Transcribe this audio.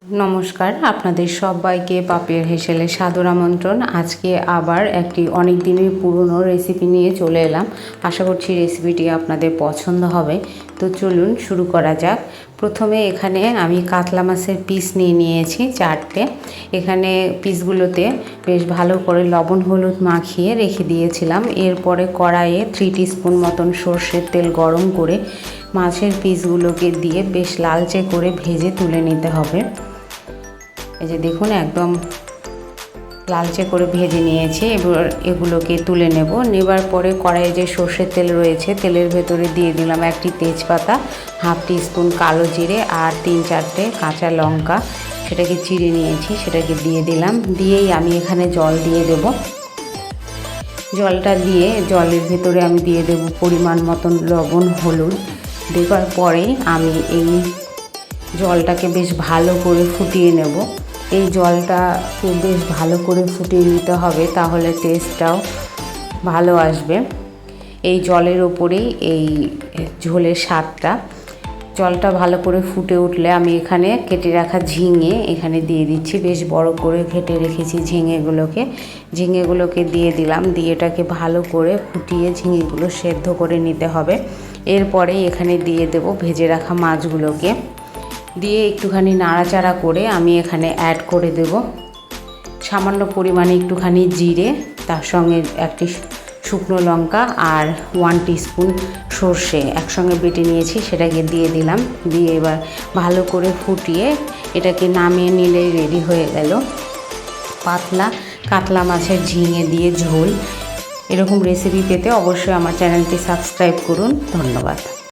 নমস্কার, আপনাদের সবাইকে পাপিয়ার হেসেলে সাদর আমন্ত্রণ। আজকে আবার একটি অনেক দিনের পুরনো রেসিপি নিয়ে চলে এলাম। আশা করছি রেসিপিটি আপনাদের পছন্দ হবে। তো চলুন শুরু করা যাক। প্রথমে এখানে আমি কাতলা মাছের পিস নিয়েছি 4টে। এখানে পিসগুলোতে বেশ ভালো করে লবণ হলুদ মাখিয়ে রেখে দিয়েছিলাম। এরপরে কড়াইয়ে 3 টিস্পুন মতন সর্ষের তেল গরম করে মাছের পিসগুলোকে দিয়ে বেশ লালচে করে ভেজে তুলে নিতে হবে। এই যে দেখুন, একদম লালচে করে ভেজে নিয়েছি। এবার এগুলোকে তুলে নেবার পরে কড়াইয়ে যে সর্ষের তেল রয়েছে, তেলের ভেতরে দিয়ে দিলাম একটি তেজপাতা, হাফ টিস্পুন কালো জিরে আর 3-4টে কাঁচা লঙ্কা, সেটাকে চিড়ে নিয়েছি, সেটাকে দিয়ে দিলাম। দিয়েই আমি এখানে জল দিয়ে দেব। জলটা দিয়ে জলের ভেতরে আমি দিয়ে দেব পরিমাণ মতন লবণ হলুদ। দেবার পরেই আমি এই জলটাকে বেশ ভালো করে ফুটিয়ে নেব। এই জলটাকে বেশ ভালো করে ফুটিয়ে নিতে হবে, তাহলে টেস্টটাও ভালো আসবে। এই জলের ওপরেই এই ঝোলের স্বাদটা। জলটা ভালো করে ফুটে উঠলে আমি এখানে কেটে রাখা ঝিঙে এখানে দিয়ে দিচ্ছি। বেশ বড় করে কেটে রেখেছি ঝিঙেগুলোকে দিয়ে দিলাম। দিয়ে এটাকে ভালো করে ফুটিয়ে ঝিঙেগুলো সেদ্ধ করে নিতে হবে। এরপরে এখানে দিয়ে দেব ভেজে রাখা মাছগুলোকে। দিয়ে একটুখানি নাড়াচাড়া করে আমি এখানে অ্যাড করে দেব সামান্য পরিমাণে একটুখানি জিরে, তার সঙ্গে একটি শুকনো লঙ্কা আর 1 টিস্পুন সর্ষে একসঙ্গে বেটে নিয়েছি, সেটাকে দিয়ে দিলাম। দিয়ে এবার ভালো করে ফুটিয়ে এটাকে নামিয়ে নিলেই রেডি হয়ে গেল পাতলা কাতলা মাছের ঝিঙে দিয়ে ঝোল। এরকম রেসিপি পেতে অবশ্যই আমার চ্যানেলটি সাবস্ক্রাইব করুন। ধন্যবাদ।